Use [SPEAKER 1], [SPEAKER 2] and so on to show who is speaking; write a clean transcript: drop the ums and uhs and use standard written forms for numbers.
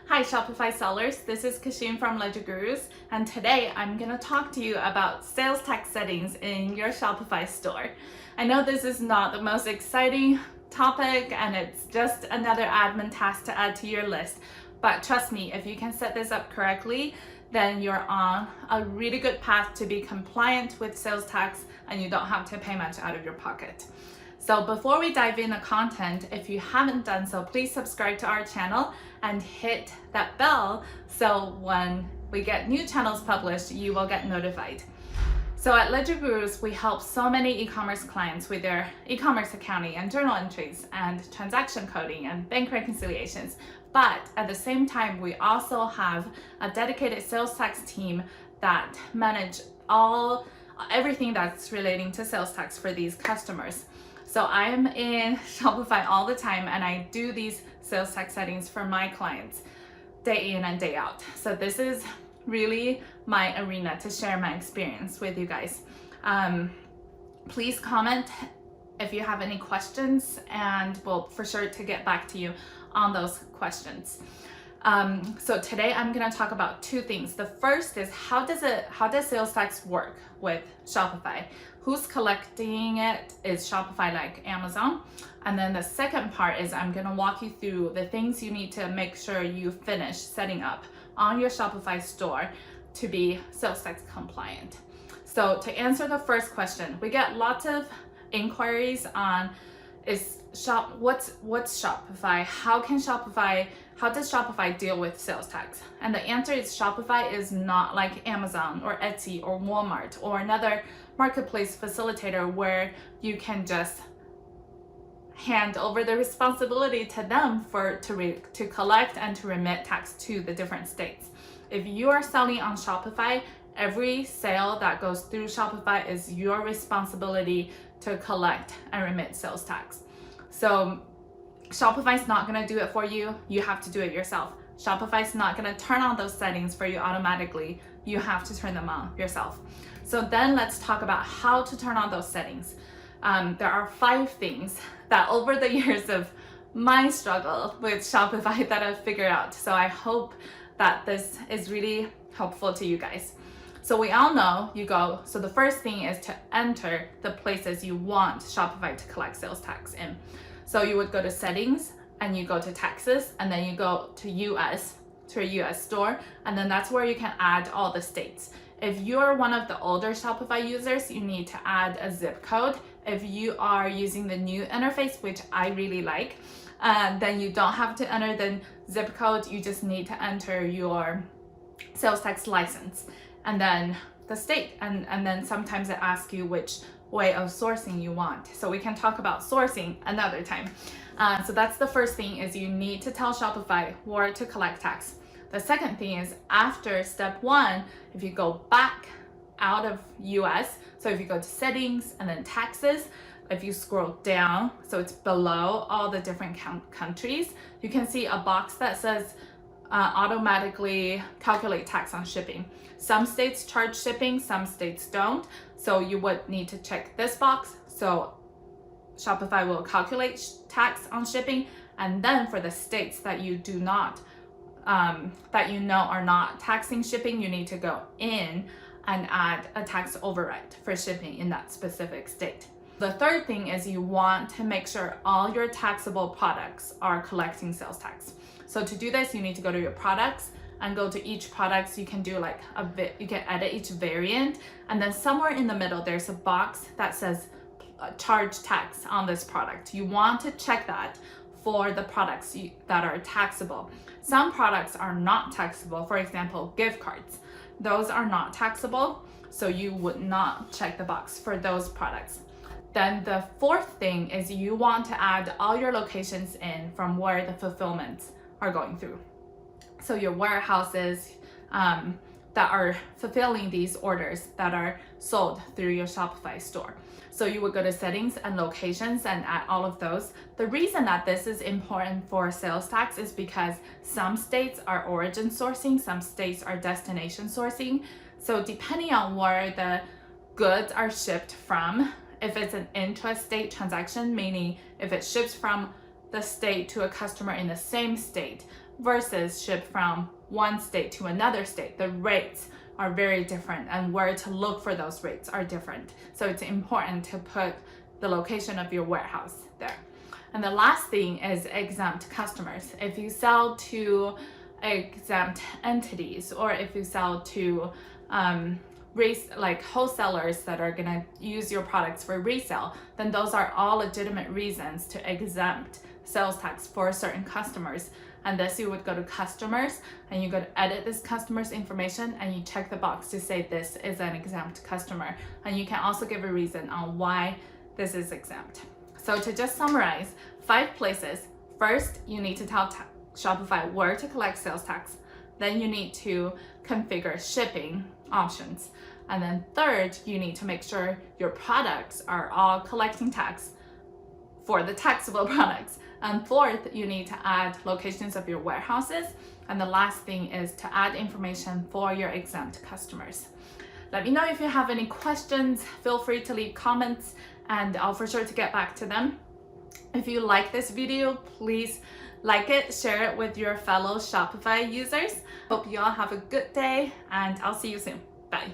[SPEAKER 1] Hi Shopify sellers, this is Kashin from Ledger Gurus, and today I'm going to talk to you about sales tax settings in your Shopify store. I know this is not the most exciting topic and it's just another admin task to add to your list, but trust me, if you can set this up correctly, then you're on a really good path to be compliant with sales tax and you don't have to pay much out of your pocket. So before we dive in the content, if you haven't done so, please subscribe to our channel and hit that bell so when we get new channels published, you will get notified. So at Ledger Gurus, we help so many e-commerce clients with their e-commerce accounting and journal entries and transaction coding and bank reconciliations. But at the same time, we also have a dedicated sales tax team that manage everything that's relating to sales tax for these customers. So I'm in Shopify all the time and I do these sales tax settings for my clients day in and day out. So this is really my arena to share my experience with you guys. Please comment if you have any questions and we'll for sure to get back to you on those questions. So today I'm going to talk about two things. The first is how does sales tax work with Shopify? Who's collecting it? Is Shopify like Amazon? And then the second part is I'm going to walk you through the things you need to make sure you finish setting up on your Shopify store to be sales tax compliant. So to answer the first question, we get lots of inquiries on what's Shopify? How does Shopify deal with sales tax? And the answer is Shopify is not like Amazon or Etsy or Walmart or another marketplace facilitator where you can just hand over the responsibility to them to collect and to remit tax to the different states. If you are selling on Shopify, every sale that goes through Shopify is your responsibility to collect and remit sales tax. So Shopify's not going to do it for you. You have to do it yourself. Shopify's not going to turn on those settings for you automatically. You have to turn them on yourself. So then let's talk about how to turn on those settings. There are 5 things that over the years of my struggle with Shopify that I've figured out. So I hope that this is really helpful to you guys. So we all know so the first thing is to enter the places you want Shopify to collect sales tax in. So you would go to settings and you go to taxes and then you go to a US store, and then that's where you can add all the states. If you're one of the older Shopify users, you need to add a zip code. If you are using the new interface, which I really like, then you don't have to enter the zip code. You just need to enter your sales tax license and then the state. And then sometimes it asks you which way of sourcing you want. So we can talk about sourcing another time. So that's the first thing, is you need to tell Shopify where to collect tax. The second thing is after step 1, if you go back out of US, so if you go to settings and then taxes, if you scroll down, so it's below all the different countries, you can see a box that says automatically calculate tax on shipping. Some states charge shipping, some states don't. So you would need to check this box. So Shopify will calculate tax on shipping. And then for the states that you do not, that you know are not taxing shipping, you need to go in and add a tax override for shipping in that specific state. The third thing is you want to make sure all your taxable products are collecting sales tax. So to do this, you need to go to your products and go to each product. You can do like you can edit each variant, and then somewhere in the middle there's a box that says charge tax on this product. You want to check that for the products that are taxable. Some products are not taxable. For example, gift cards. Those are not taxable, so you would not check the box for those products. Then the fourth thing is you want to add all your locations in from where the fulfillments are going through. So your warehouses that are fulfilling these orders that are sold through your Shopify store. So you would go to settings and locations and add all of those. The reason that this is important for sales tax is because some states are origin sourcing, some states are destination sourcing. So depending on where the goods are shipped from, if it's an intrastate transaction, meaning if it ships from the state to a customer in the same state, versus ship from one state to another state. The rates are very different, and where to look for those rates are different. So it's important to put the location of your warehouse there. And the last thing is exempt customers. If you sell to exempt entities, or if you sell to like wholesalers that are gonna use your products for resale, then those are all legitimate reasons to exempt sales tax for certain customers. And this, you would go to customers and you go to edit this customer's information and you check the box to say this is an exempt customer. And you can also give a reason on why this is exempt. So to just summarize, 5 places. First, you need to tell Shopify where to collect sales tax. Then you need to configure shipping options. And then third, you need to make sure your products are all collecting tax for the taxable products. And fourth, you need to add locations of your warehouses. And the last thing is to add information for your exempt customers. Let me know if you have any questions. Feel free to leave comments and I'll for sure to get back to them. If you like this video, please like it, share it with your fellow Shopify users. Hope you all have a good day and I'll see you soon. Bye.